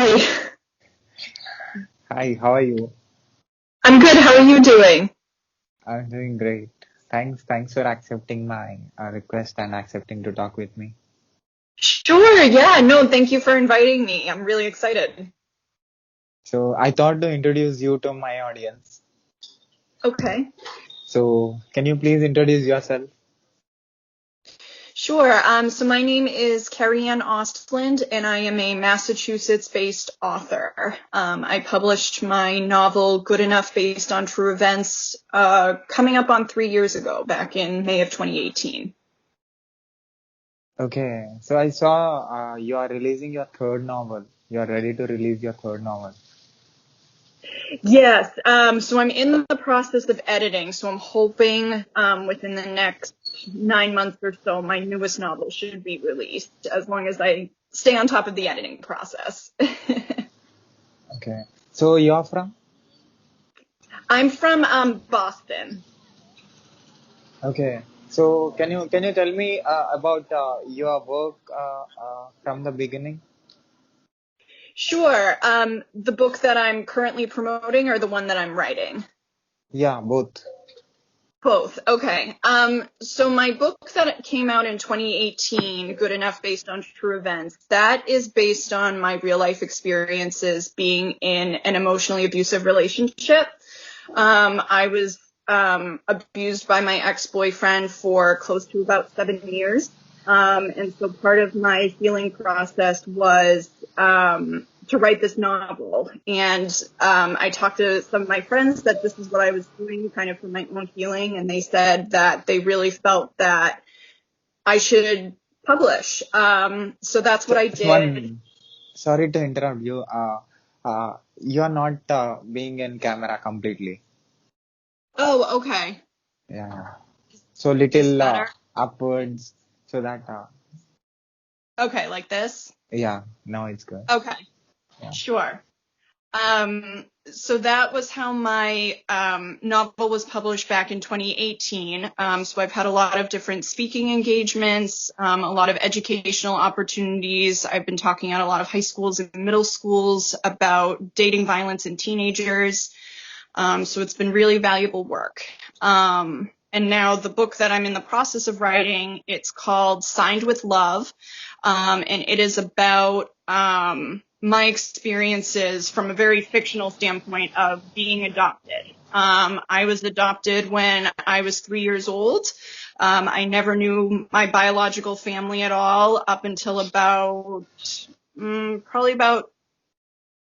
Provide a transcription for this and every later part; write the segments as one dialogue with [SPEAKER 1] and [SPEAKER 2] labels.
[SPEAKER 1] Hi.
[SPEAKER 2] Hi, how are you?
[SPEAKER 1] I'm good. How are you doing?
[SPEAKER 2] I'm doing great. Thanks for accepting my request and accepting to talk with me.
[SPEAKER 1] Sure. Yeah. No, thank you for inviting me. I'm really excited.
[SPEAKER 2] So I thought to introduce you to my audience.
[SPEAKER 1] Okay.
[SPEAKER 2] So can you please introduce yourself?
[SPEAKER 1] Sure. So my name is Kerriann Ostlund, and I am a Massachusetts-based author. I published my novel Good Enough based on true events coming up on 3 years ago, back in May of 2018.
[SPEAKER 2] Okay, so I saw you are releasing your third novel. You are ready to release your third novel.
[SPEAKER 1] Yes. So I'm in the process of editing. So I'm hoping within the next 9 months or so, my newest novel should be released, as long as I stay on top of the editing process.
[SPEAKER 2] Okay, so you are from?
[SPEAKER 1] I'm from Boston.
[SPEAKER 2] Okay, so can you tell me about your work from the beginning?
[SPEAKER 1] Sure. The book that I'm currently promoting or the one that I'm writing?
[SPEAKER 2] Yeah, both.
[SPEAKER 1] Both. Okay. So my book that came out in 2018, Good Enough based on true events, that is based on my real life experiences being in an emotionally abusive relationship. I was abused by my ex-boyfriend for close to about 7 years. And so part of my healing process was to write this novel. And I talked to some of my friends that this is what I was doing kind of for my own healing. And they said that they really felt that I should publish. So that's what I did.
[SPEAKER 2] One, sorry to interrupt you. You are not being in camera completely.
[SPEAKER 1] Oh, okay.
[SPEAKER 2] Yeah. So
[SPEAKER 1] Is this
[SPEAKER 2] little
[SPEAKER 1] better?
[SPEAKER 2] upwards so that
[SPEAKER 1] Okay, like this?
[SPEAKER 2] yeah, now it's good.
[SPEAKER 1] Okay,
[SPEAKER 2] Yeah.
[SPEAKER 1] sure. So that was how my novel was published back in 2018. So I've had a lot of different speaking engagements, a lot of educational opportunities. I've been talking at a lot of high schools and middle schools about dating violence in teenagers. So it's been really valuable work. And now the book that I'm in the process of writing, it's called Signed with Love. And it is about my experiences from a very fictional standpoint of being adopted. I was adopted when I was 3 years old. I never knew my biological family at all up until about probably about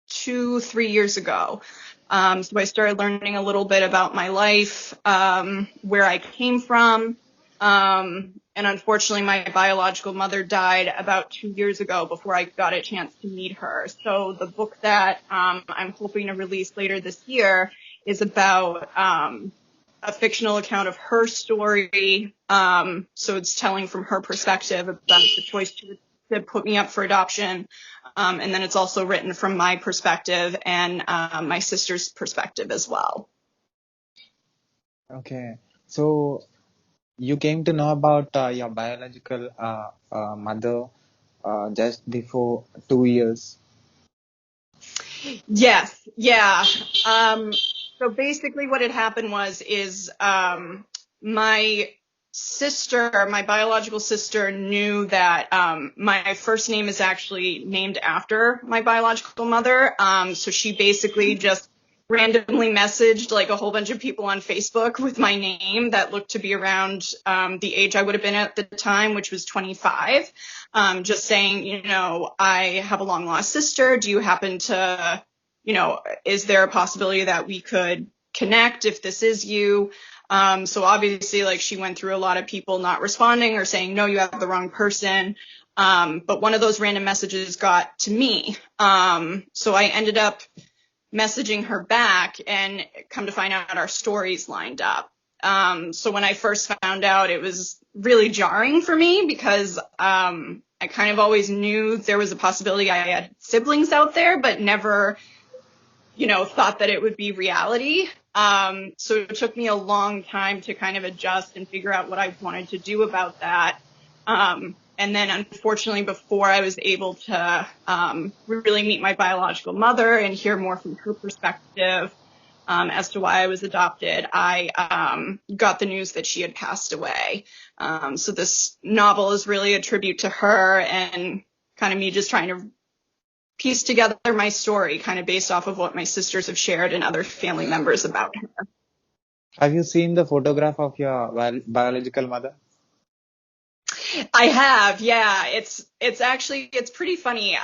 [SPEAKER 1] 2, 3 years ago. So I started learning a little bit about my life, where I came from. And unfortunately, my biological mother died about 2 years ago before I got a chance to meet her. So the book that I'm hoping to release later this year is about a fictional account of her story. So it's telling from her perspective about the choice to put me up for adoption. And then it's also written from my perspective and my sister's perspective as well.
[SPEAKER 2] Okay. So you came to know about your biological mother just before 2 years.
[SPEAKER 1] Yes, yeah. So basically what had happened is my sister, my biological sister, knew that my first name is actually named after my biological mother. So she basically just randomly messaged like a whole bunch of people on Facebook with my name that looked to be around the age I would have been at the time, which was 25. Just saying, I have a long lost sister. Do you happen to, is there a possibility that we could connect if this is you? So obviously, like, she went through a lot of people not responding or saying, no, you have the wrong person. But one of those random messages got to me. So I ended up messaging her back, and come to find out our stories lined up. So when I first found out, it was really jarring for me because I kind of always knew there was a possibility I had siblings out there, but never, thought that it would be reality. So it took me a long time to kind of adjust and figure out what I wanted to do about that. And then unfortunately, before I was able to really meet my biological mother and hear more from her perspective as to why I was adopted, I got the news that she had passed away. So this novel is really a tribute to her and kind of me just trying to piece together my story kind of based off of what my sisters have shared and other family members about her.
[SPEAKER 2] Have you seen the photograph of your biological mother?
[SPEAKER 1] I have, yeah. It's pretty funny.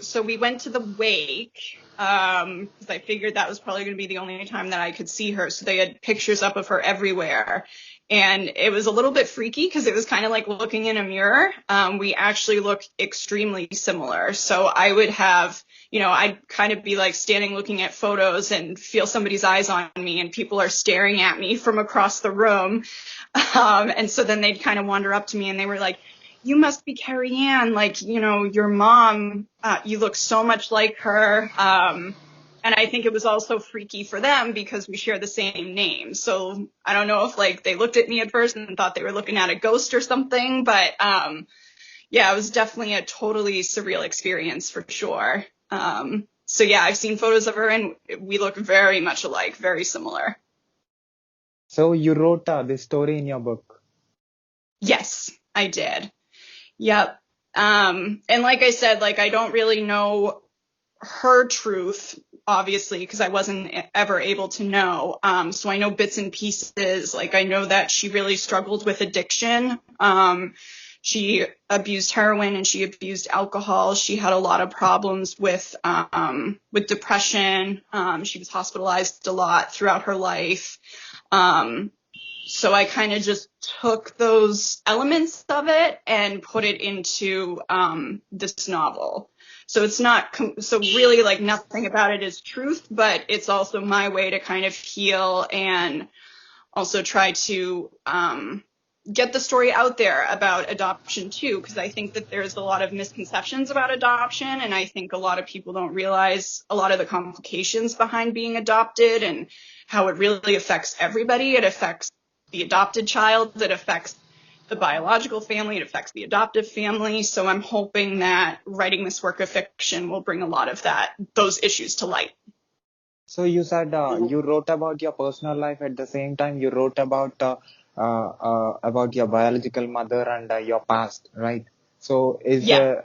[SPEAKER 1] So we went to the wake, because I figured that was probably going to be the only time that I could see her. So they had pictures up of her everywhere. And it was a little bit freaky because it was kind of like looking in a mirror. We actually look extremely similar. So I would have, I'd kind of be like standing looking at photos and feel somebody's eyes on me and people are staring at me from across the room. And so then they'd kind of wander up to me and they were like, you must be Kerriann, like, your mom, you look so much like her. And I think it was also freaky for them because we share the same name. So I don't know if like they looked at me at first and thought they were looking at a ghost or something, but yeah, it was definitely a totally surreal experience for sure. So yeah, I've seen photos of her and we look very much alike, very similar.
[SPEAKER 2] So you wrote this story in your book.
[SPEAKER 1] Yes, I did. Yep. And like I said, like I don't really know her truth, obviously, because I wasn't ever able to know. So I know bits and pieces. Like I know that she really struggled with addiction. She abused heroin and she abused alcohol. She had a lot of problems with depression. She was hospitalized a lot throughout her life. So I kind of just took those elements of it and put it into this novel. So it's not so really like nothing about it is truth, but it's also my way to kind of heal and also try to get the story out there about adoption too, because I think that there's a lot of misconceptions about adoption, and I think a lot of people don't realize a lot of the complications behind being adopted and how it really affects everybody. It affects the adopted child, it affects the biological family, it affects the adoptive family. So I'm hoping that writing this work of fiction will bring a lot of those issues to light.
[SPEAKER 2] So you said you wrote about your personal life at the same time you wrote about your biological mother and your past, right? So
[SPEAKER 1] Yeah.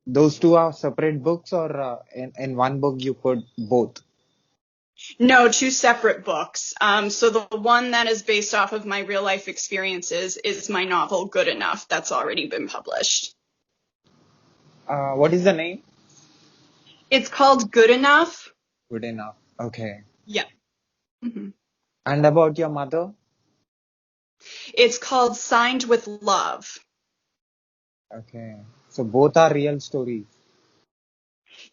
[SPEAKER 2] those two are separate books, or in one book you put both?
[SPEAKER 1] No, two separate books. So the one that is based off of my real life experiences is my novel Good Enough. That's already been published.
[SPEAKER 2] What is the name?
[SPEAKER 1] It's called Good Enough.
[SPEAKER 2] Good Enough. Okay.
[SPEAKER 1] Yeah. Mm-hmm.
[SPEAKER 2] And about your mother?
[SPEAKER 1] It's called Signed with Love.
[SPEAKER 2] Okay. So both are real stories.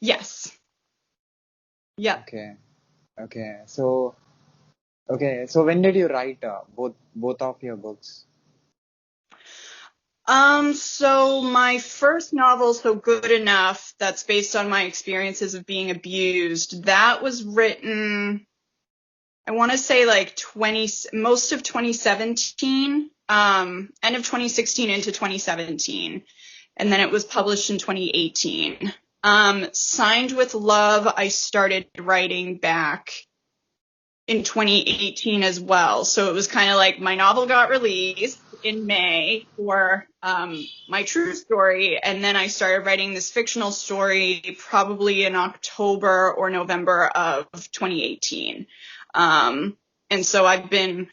[SPEAKER 1] Yes. Yeah.
[SPEAKER 2] Okay. Okay. So when did you write both of your books?
[SPEAKER 1] So my first novel, So Good Enough, that's based on my experiences of being abused, that was written, I want to say like most of 2017, end of 2016 into 2017. And then it was published in 2018. Signed with Love, I started writing back in 2018 as well. So it was kind of like my novel got released in May for my true story, and then I started writing this fictional story probably in October or November of 2018. And so I've been,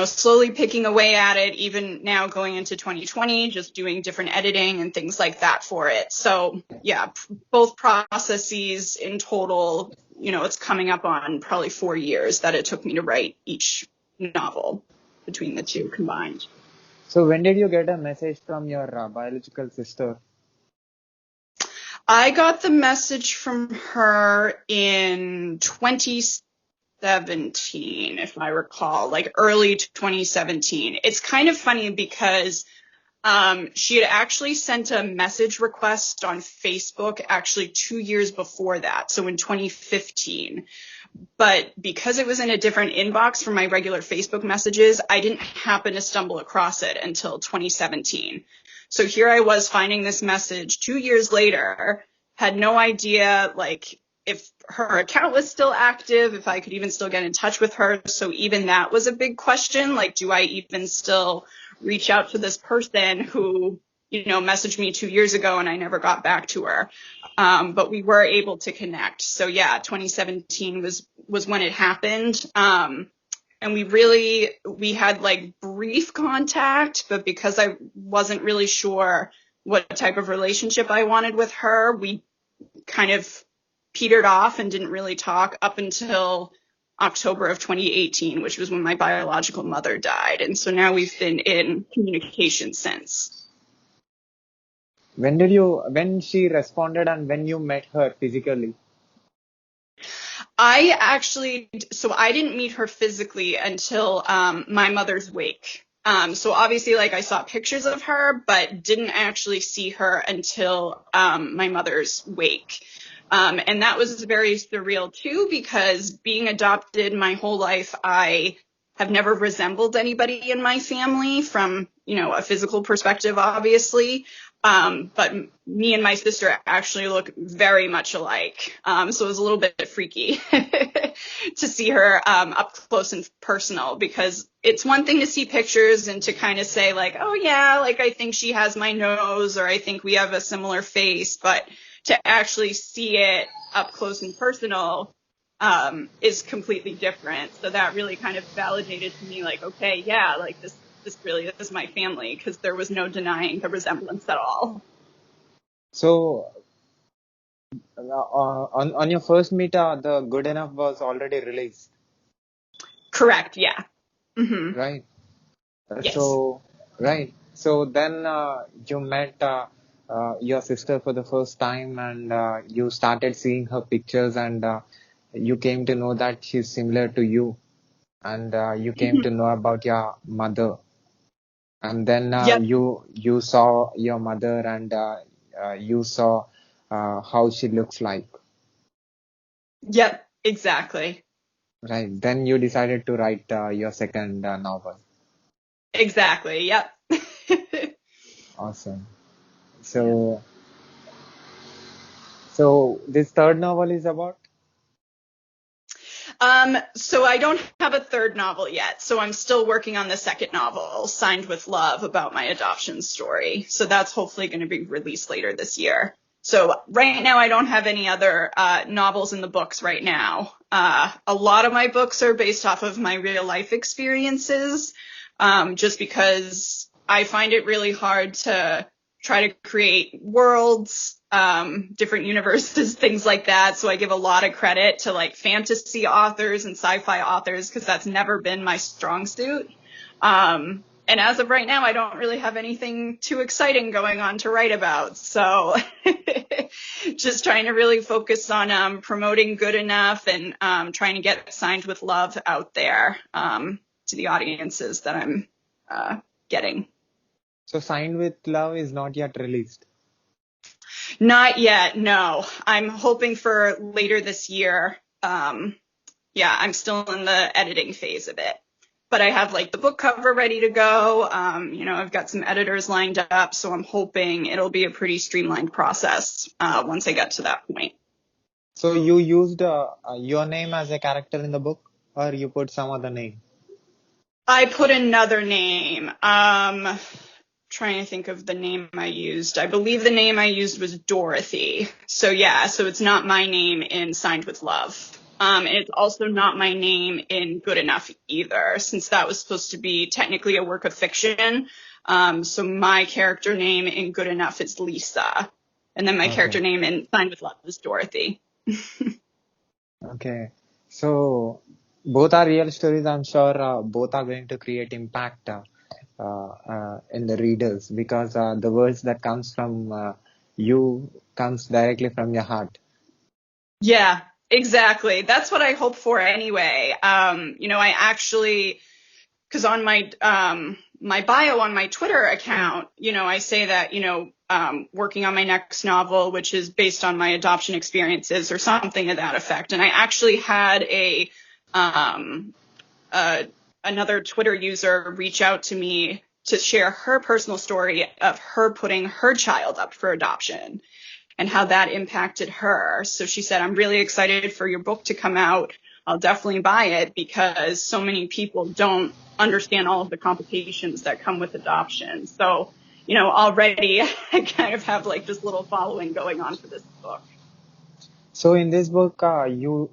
[SPEAKER 1] slowly picking away at it, even now going into 2020, just doing different editing and things like that for it. So yeah, both processes in total, it's coming up on probably 4 years that it took me to write each novel between the two combined.
[SPEAKER 2] So when did you get a message from your biological sister?
[SPEAKER 1] I got the message from her in 2017, if I recall, like early 2017. It's kind of funny because She had actually sent a message request on Facebook actually 2 years before that, so in 2015. But because it was in a different inbox from my regular Facebook messages, I didn't happen to stumble across it until 2017. So here I was finding this message 2 years later, had no idea like if her account was still active, if I could even still get in touch with her. So even that was a big question. Like, do I even still reach out to this person who, messaged me 2 years ago and I never got back to her? But we were able to connect. So yeah, 2017 was when it happened. And we had like brief contact, but because I wasn't really sure what type of relationship I wanted with her, we kind of petered off and didn't really talk up until October of 2018, which was when my biological mother died. And so now we've been in communication since.
[SPEAKER 2] When she responded and when you met her physically?
[SPEAKER 1] I didn't meet her physically until my mother's wake. So obviously, like, I saw pictures of her, but didn't actually see her until my mother's wake. And that was very surreal too, because being adopted my whole life, I have never resembled anybody in my family from, a physical perspective, obviously. But me and my sister actually look very much alike. So it was a little bit freaky to see her up close and personal, because it's one thing to see pictures and to kind of say like, oh yeah, like I think she has my nose, or I think we have a similar face, but to actually see it up close and personal is completely different. So that really kind of validated to me like, okay, yeah, like this really is my family, because there was no denying the resemblance at all.
[SPEAKER 2] So on your first meet, the Good Enough was already released.
[SPEAKER 1] Correct. Yeah. Mm-hmm.
[SPEAKER 2] Right.
[SPEAKER 1] Yes.
[SPEAKER 2] Right. So then you met your sister for the first time, and you started seeing her pictures, and you came to know that she's similar to you, and you came to know about your mother. And then
[SPEAKER 1] Yep.
[SPEAKER 2] you saw your mother, and you saw how she looks like.
[SPEAKER 1] Yep. Exactly.
[SPEAKER 2] Right. Then you decided to write your second novel.
[SPEAKER 1] Exactly. Yep.
[SPEAKER 2] Awesome. So so this third novel is about?
[SPEAKER 1] So I don't have a third novel yet. So I'm still working on the second novel, Signed with Love, about my adoption story. So that's hopefully going to be released later this year. So right now I don't have any other novels in the books right now. A lot of my books are based off of my real life experiences, just because I find it really hard to try to create worlds, different universes, things like that. So I give a lot of credit to like fantasy authors and sci-fi authors, because that's never been my strong suit. And as of right now, I don't really have anything too exciting going on to write about. So just trying to really focus on promoting Good Enough and trying to get Signed with Love out there to the audiences that I'm getting.
[SPEAKER 2] So Signed with Love is not yet released.
[SPEAKER 1] Not yet, no. I'm hoping for later this year. Yeah, I'm still in the editing phase of it. But I have like the book cover ready to go. I've got some editors lined up, so I'm hoping it'll be a pretty streamlined process once I get to that point.
[SPEAKER 2] So you used your name as a character in the book, or you put some other name?
[SPEAKER 1] I put another name. Trying to think of the name I used. I believe the name I used was Dorothy. So yeah, so it's not my name in Signed with Love. And it's also not my name in Good Enough either, since that was supposed to be technically a work of fiction. So my character name in Good Enough is Lisa. And then my character name in Signed with Love is Dorothy.
[SPEAKER 2] Okay. So both are real stories. I'm sure both are going to create impact in the readers, because the words that comes from you comes directly from your heart.
[SPEAKER 1] Yeah, exactly. That's what I hope for anyway. I actually, because on my my bio on my Twitter account, I say that, working on my next novel, which is based on my adoption experiences or something to that effect. And I actually had another Twitter user reach out to me to share her personal story of her putting her child up for adoption and how that impacted her. So she said, I'm really excited for your book to come out. I'll definitely buy it because so many people don't understand all of the complications that come with adoption. So, already I kind of have like this little following going on for this book.
[SPEAKER 2] So in this book, you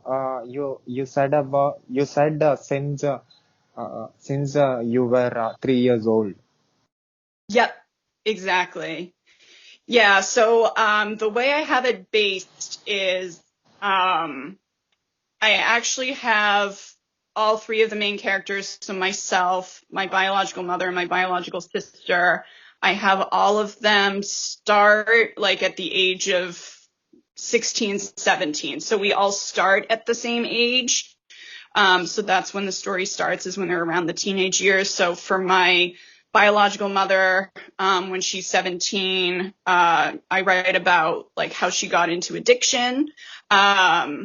[SPEAKER 2] said since you were 3 years old.
[SPEAKER 1] Yep, exactly. Yeah. So the way I have it based is I actually have all three of the main characters. So myself, my biological mother, and my biological sister. I have all of them start like at the age of 16, 17. So we all start at the same age. So that's when the story starts, is when they're around the teenage years. So for my biological mother, when she's 17, I write about like how she got into addiction, how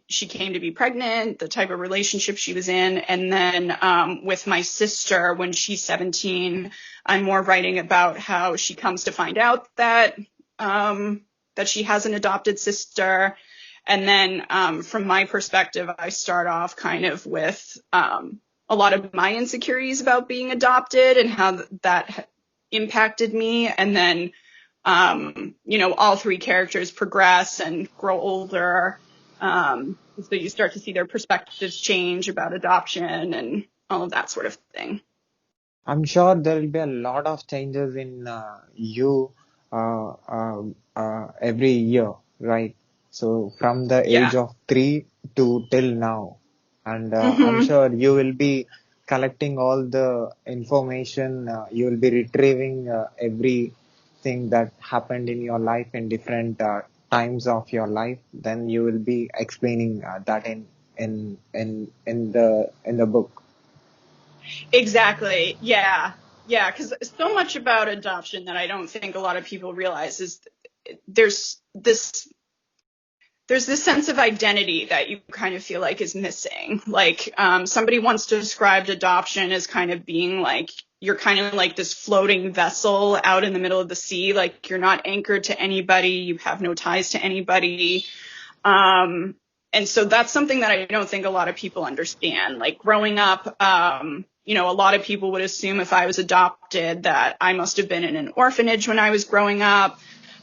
[SPEAKER 1] she came to be pregnant, the type of relationship she was in. And then with my sister, when she's 17, I'm more writing about how she comes to find out that she has an adopted sister. And then from my perspective, I start off kind of with a lot of my insecurities about being adopted and how that impacted me. And then all three characters progress and grow older. So you start to see their perspectives change about adoption and all of that sort of thing.
[SPEAKER 2] I'm sure there will be a lot of changes in you every year, right? So from the age of 3 to till now, and I'm sure you will be collecting all the information. You will be retrieving everything that happened in your life in different times of your life. Then you will be explaining that in the book.
[SPEAKER 1] Exactly. Yeah. Yeah. Because so much about adoption that I don't think a lot of people realize is there's this sense of identity that you kind of feel like is missing. Like somebody once described adoption as kind of being like, you're kind of like this floating vessel out in the middle of the sea. Like you're not anchored to anybody. You have no ties to anybody. And so that's something that I don't think a lot of people understand. Like growing up, a lot of people would assume if I was adopted that I must have been in an orphanage when I was growing up.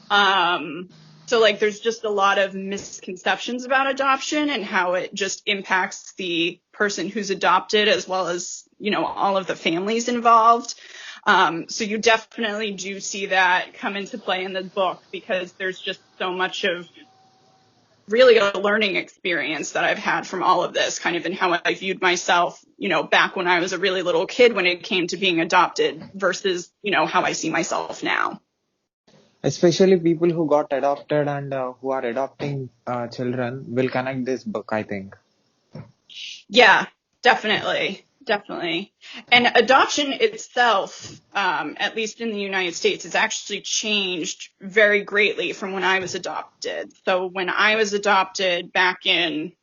[SPEAKER 1] So like there's just a lot of misconceptions about adoption and how it just impacts the person who's adopted as well as, all of the families involved. So you definitely do see that come into play in the book because there's just so much of really a learning experience that I've had from all of this, kind of in how I viewed myself, back when I was a really little kid when it came to being adopted versus, how I see myself now.
[SPEAKER 2] Especially people who got adopted and who are adopting children will connect this book, I think.
[SPEAKER 1] Yeah, definitely. Definitely. And adoption itself, at least in the United States, has actually changed very greatly from when I was adopted. So when I was adopted back in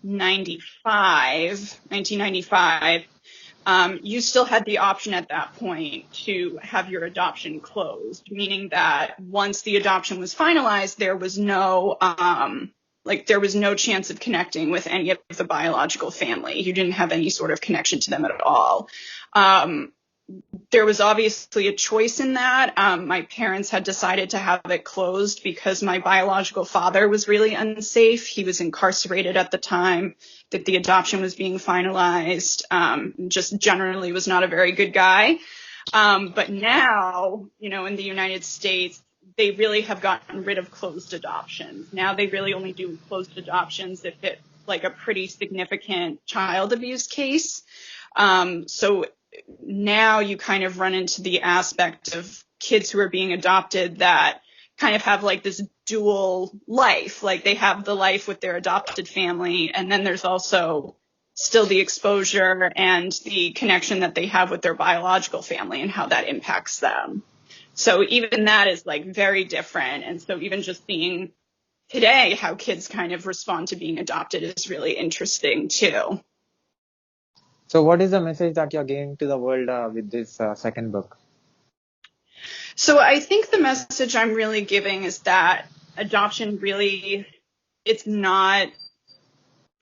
[SPEAKER 1] 1995, you still had the option at that point to have your adoption closed, meaning that once the adoption was finalized, there was no chance of connecting with any of the biological family. You didn't have any sort of connection to them at all. There was obviously a choice in that. My parents had decided to have it closed because my biological father was really unsafe. He was incarcerated at the time that the adoption was being finalized. Just generally was not a very good guy. But now, in the United States, they really have gotten rid of closed adoptions. Now they really only do closed adoptions if it's like a pretty significant child abuse case. So now you kind of run into the aspect of kids who are being adopted that kind of have like this dual life. Like they have the life with their adopted family, and then there's also still the exposure and the connection that they have with their biological family and how that impacts them. So even that is like very different. And so even just seeing today how kids kind of respond to being adopted is really interesting too.
[SPEAKER 2] So, what is the message that you're giving to the world with this second book?
[SPEAKER 1] So I think the message I'm really giving is that adoption really, it's not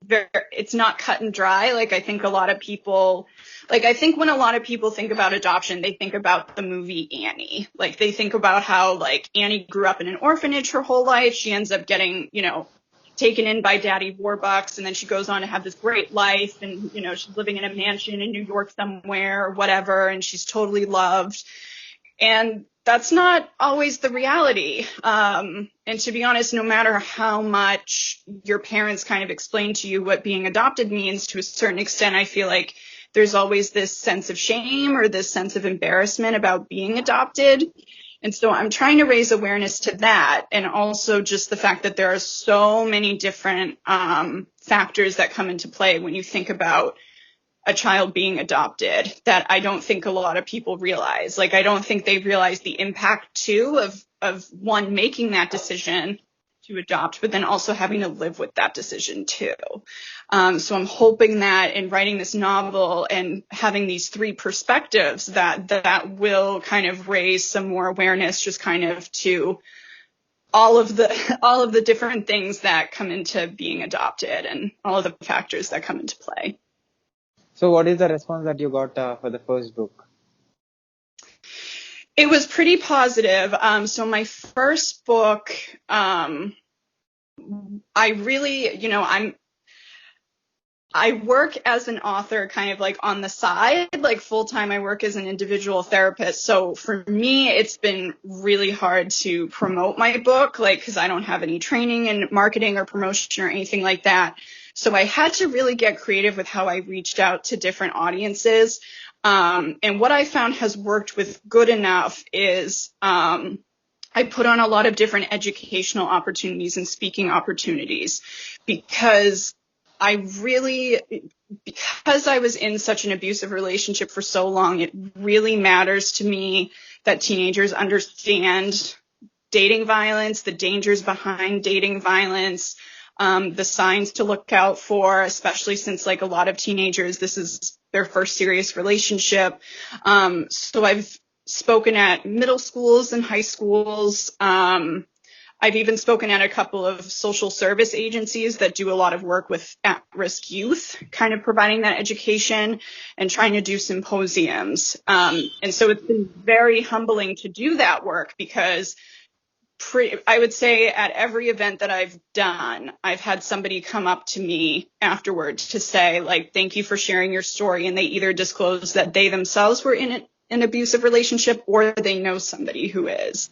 [SPEAKER 1] cut and dry. Like I think a lot of people, like I think when a lot of people think about adoption, they think about the movie Annie. Like they think about how like Annie grew up in an orphanage her whole life. She ends up getting, taken in by Daddy Warbucks, and then she goes on to have this great life, and she's living in a mansion in New York somewhere or whatever, and she's totally loved. And that's not always the reality. And to be honest, no matter how much your parents kind of explain to you what being adopted means, to a certain extent, I feel like there's always this sense of shame or this sense of embarrassment about being adopted. And so I'm trying to raise awareness to that, and also just the fact that there are so many different factors that come into play when you think about a child being adopted that I don't think a lot of people realize. Like, I don't think they realize the impact too of one making that decision to adopt, but then also having to live with that decision too. So I'm hoping that in writing this novel and having these three perspectives that will kind of raise some more awareness, just kind of to all of the different things that come into being adopted and all of the factors that come into play.
[SPEAKER 2] So, what is the response that you got for the first book?
[SPEAKER 1] It was pretty positive. So my first book, I really, I work as an author kind of like on the side, like full time I work as an individual therapist. So for me, it's been really hard to promote my book, like, because I don't have any training in marketing or promotion or anything like that. So I had to really get creative with how I reached out to different audiences. And what I found has worked with good enough is I put on a lot of different educational opportunities and speaking opportunities because because I was in such an abusive relationship for so long, it really matters to me that teenagers understand dating violence, the dangers behind dating violence, the signs to look out for, especially since like a lot of teenagers, this is their first serious relationship. So I've spoken at middle schools and high schools. I've even spoken at a couple of social service agencies that do a lot of work with at-risk youth, kind of providing that education and trying to do symposiums. And so it's been very humbling to do that work because I would say at every event that I've done, I've had somebody come up to me afterwards to say, like, thank you for sharing your story. And they either disclose that they themselves were in an abusive relationship or they know somebody who is.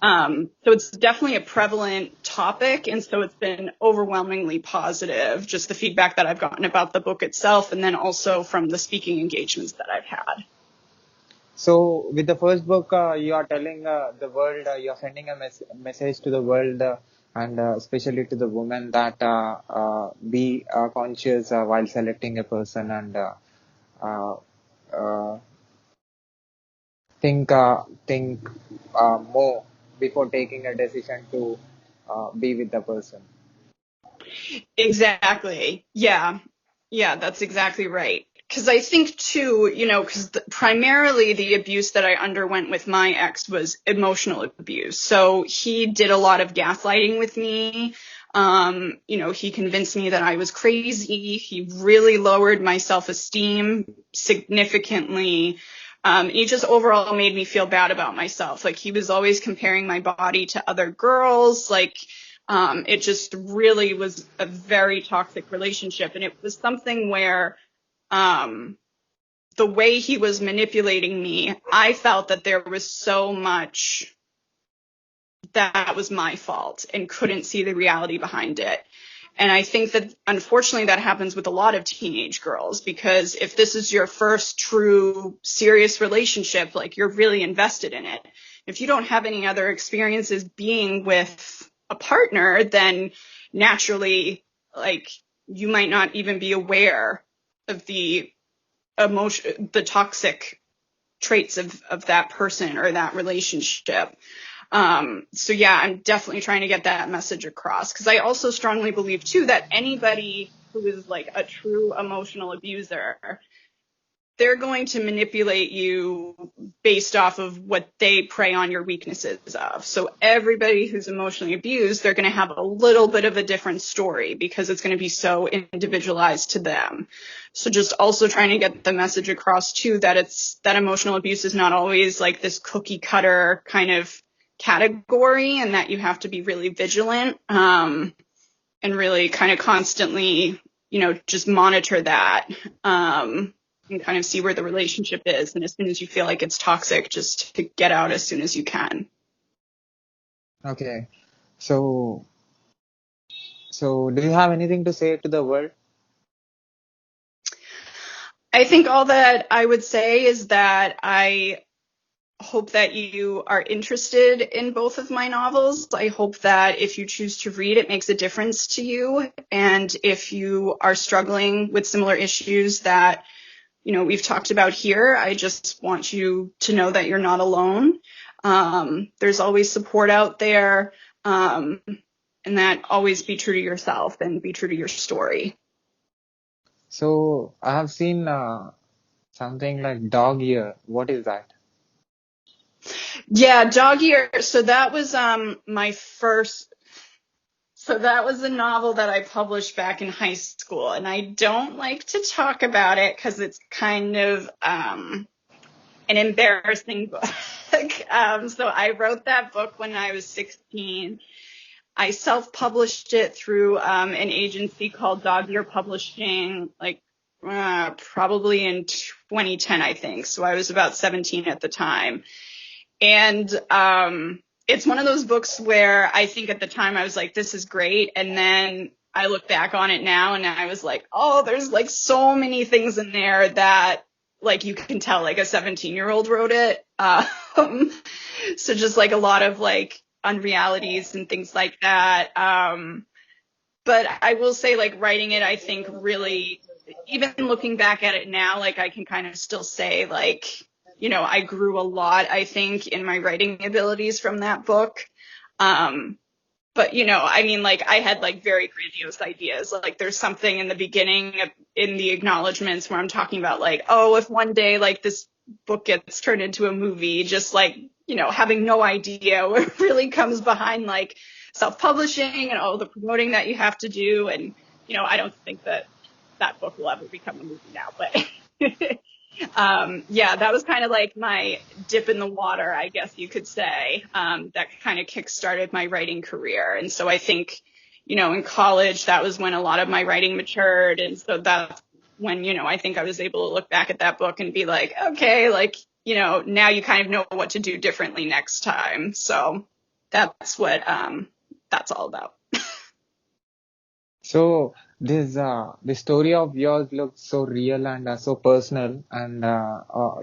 [SPEAKER 1] So it's definitely a prevalent topic. And so it's been overwhelmingly positive, just the feedback that I've gotten about the book itself, and then also from the speaking engagements that I've had.
[SPEAKER 2] So, with the first book, you are telling the world, you are sending a message to the world and especially to the women that be conscious while selecting a person and think more before taking a decision to be with the person.
[SPEAKER 1] Exactly. Yeah, that's exactly right. Because I think too, because primarily the abuse that I underwent with my ex was emotional abuse. So he did a lot of gaslighting with me. He convinced me that I was crazy. He really lowered my self-esteem significantly. He just overall made me feel bad about myself. Like he was always comparing my body to other girls. Like, it just really was a very toxic relationship. And it was something where, the way he was manipulating me, I felt that there was so much that was my fault and couldn't see the reality behind it. And I think that unfortunately that happens with a lot of teenage girls, because if this is your first true serious relationship, like you're really invested in it. If you don't have any other experiences being with a partner, then naturally, like you might not even be aware of the emotion, the toxic traits of that person or that relationship. So yeah, I'm definitely trying to get that message across, because I also strongly believe too that anybody who is like a true emotional abuser, they're going to manipulate you based off of what they prey on your weaknesses of. So everybody who's emotionally abused, they're going to have a little bit of a different story because it's going to be so individualized to them. So just also trying to get the message across too that that emotional abuse is not always like this cookie cutter kind of category, and that you have to be really vigilant, and really kind of constantly, just monitor that. And kind of see where the relationship is. And as soon as you feel like it's toxic, just to get out as soon as you can.
[SPEAKER 2] Okay. So, so do you have anything to say to the world?
[SPEAKER 1] I think all that I would say is that I hope that you are interested in both of my novels. I hope that if you choose to read, it makes a difference to you. And if you are struggling with similar issues that we've talked about here, I just want you to know that you're not alone. There's always support out there, and that always be true to yourself and be true to your story.
[SPEAKER 2] So I have seen something like dog ear. What is that?
[SPEAKER 1] Yeah, dog ear. So that was my first. So that was a novel that I published back in high school, and I don't like to talk about it because it's kind of an embarrassing book. So I wrote that book when I was 16. I self-published it through an agency called Dog Ear Publishing, like probably in 2010, I think. So I was about 17 at the time. And it's one of those books where I think at the time I was like, this is great. And then I look back on it now and I was like, oh, there's like so many things in there that like you can tell like a 17-year-old wrote it. So just like a lot of like unrealities and things like that. But I will say like writing it, I think really, even looking back at it now, like I can kind of still say like, I grew a lot, I think, in my writing abilities from that book. But, I mean, like I had like very grandiose ideas. Like there's something in the beginning in the acknowledgments where I'm talking about like, oh, if one day like this book gets turned into a movie, just like, having no idea what really comes behind like self-publishing and all the promoting that you have to do. And, I don't think that book will ever become a movie now, but yeah, that was kind of like my dip in the water, I guess you could say, that kind of kickstarted my writing career. And so I think, in college, that was when a lot of my writing matured. And so that's when, I think I was able to look back at that book and be like, okay, like, now you kind of know what to do differently next time. So that's what that's all about.
[SPEAKER 2] So this story of yours looks so real and so personal, and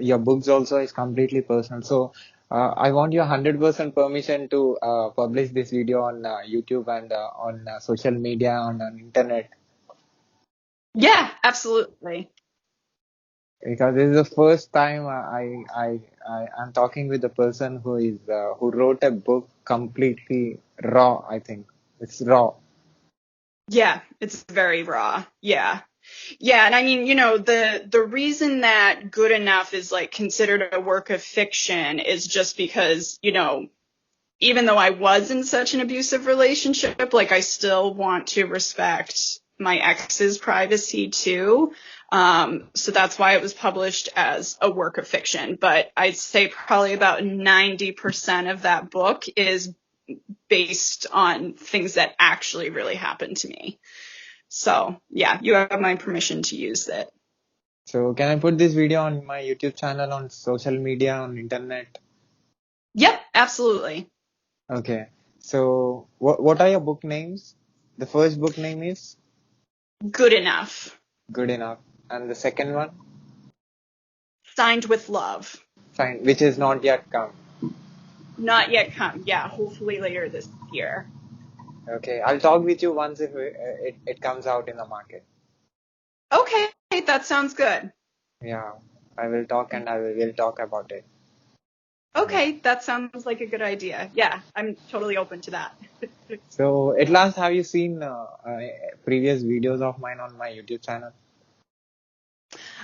[SPEAKER 2] your books also is completely personal. So I want your 100% permission to publish this video on YouTube and on social media on internet,
[SPEAKER 1] Yeah, absolutely.
[SPEAKER 2] because this is the first time I'm talking with a person who wrote a book completely raw. I think it's raw.
[SPEAKER 1] Yeah, it's very raw. Yeah. Yeah, and I mean, the reason that Good Enough is like considered a work of fiction is just because, even though I was in such an abusive relationship, like I still want to respect my ex's privacy too. So that's why it was published as a work of fiction. But I'd say probably about 90% of that book is based on things that actually really happened to me. So yeah, you have my permission to use it.
[SPEAKER 2] So can I put this video on my YouTube channel, on social media, on internet?
[SPEAKER 1] Yep, absolutely.
[SPEAKER 2] Okay. So what are your book names? The first book name is
[SPEAKER 1] Good Enough.
[SPEAKER 2] Good Enough, and the second one,
[SPEAKER 1] Signed with Love.
[SPEAKER 2] Fine, which is not yet come.
[SPEAKER 1] Not yet come. Yeah, hopefully later this year.
[SPEAKER 2] Okay, I'll talk with you once if it comes out in the market.
[SPEAKER 1] Okay, Okay, that sounds good.
[SPEAKER 2] Yeah, I will talk and will talk about it.
[SPEAKER 1] Okay, that sounds like a good idea. Yeah, I'm totally open to that.
[SPEAKER 2] So at last, have you seen previous videos of mine on my YouTube channel?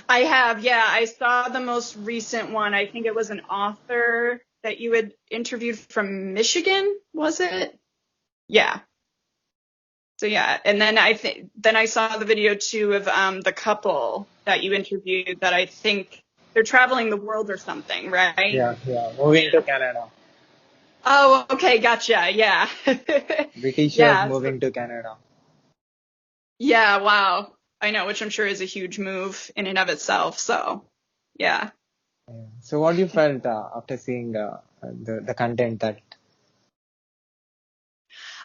[SPEAKER 1] I have, yeah. I saw the most recent one. I think it was an author that you had interviewed from Michigan, was it? Yeah. So yeah, and then I saw the video too of the couple that you interviewed that I think they're traveling the world or something, right?
[SPEAKER 2] Yeah, moving to Canada.
[SPEAKER 1] Oh, okay, gotcha. Yeah.
[SPEAKER 2] Britishers
[SPEAKER 1] Yeah. So,
[SPEAKER 2] moving to Canada.
[SPEAKER 1] yeah, wow. I know, which I'm sure is a huge move in and of itself. So, yeah.
[SPEAKER 2] Yeah. So what you felt after seeing the content that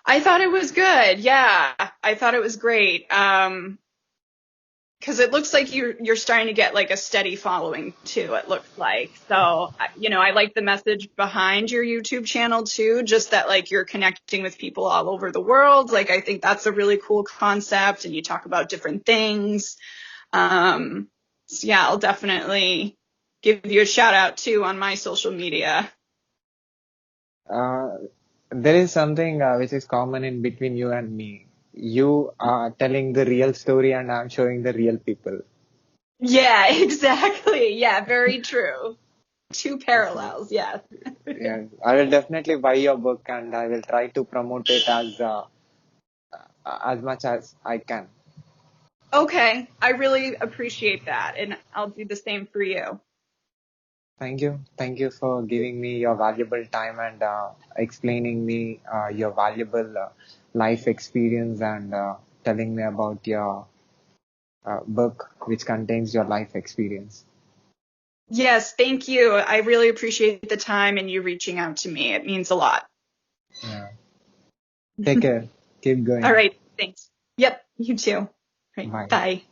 [SPEAKER 1] I thought it was good. Yeah. I thought it was great. Because it looks like you're starting to get like a steady following too, it looks like. So, I like the message behind your YouTube channel too, just that like you're connecting with people all over the world. Like I think that's a really cool concept, and you talk about different things. So yeah, I'll definitely give you a shout out too on my social media.
[SPEAKER 2] uh, there is something which is common in between you and me. You are telling the real story and I'm showing the real people.
[SPEAKER 1] Yeah, exactly. Yeah, very true. Two
[SPEAKER 2] So,
[SPEAKER 1] parallels. Yeah.
[SPEAKER 2] yeah, I will definitely buy your book and I will try to promote it as much as I can.
[SPEAKER 1] Okay, I really appreciate that, and I'll do the same for you.
[SPEAKER 2] Thank you for giving me your valuable time and explaining me your valuable life experience and telling me about your book, which contains your life experience.
[SPEAKER 1] Yes, thank you. I really appreciate the time and you reaching out to me. It means a lot.
[SPEAKER 2] Yeah. Take care. Keep
[SPEAKER 1] All
[SPEAKER 2] going.
[SPEAKER 1] right, thanks. Yep, you too. All right,
[SPEAKER 2] Bye.
[SPEAKER 1] bye.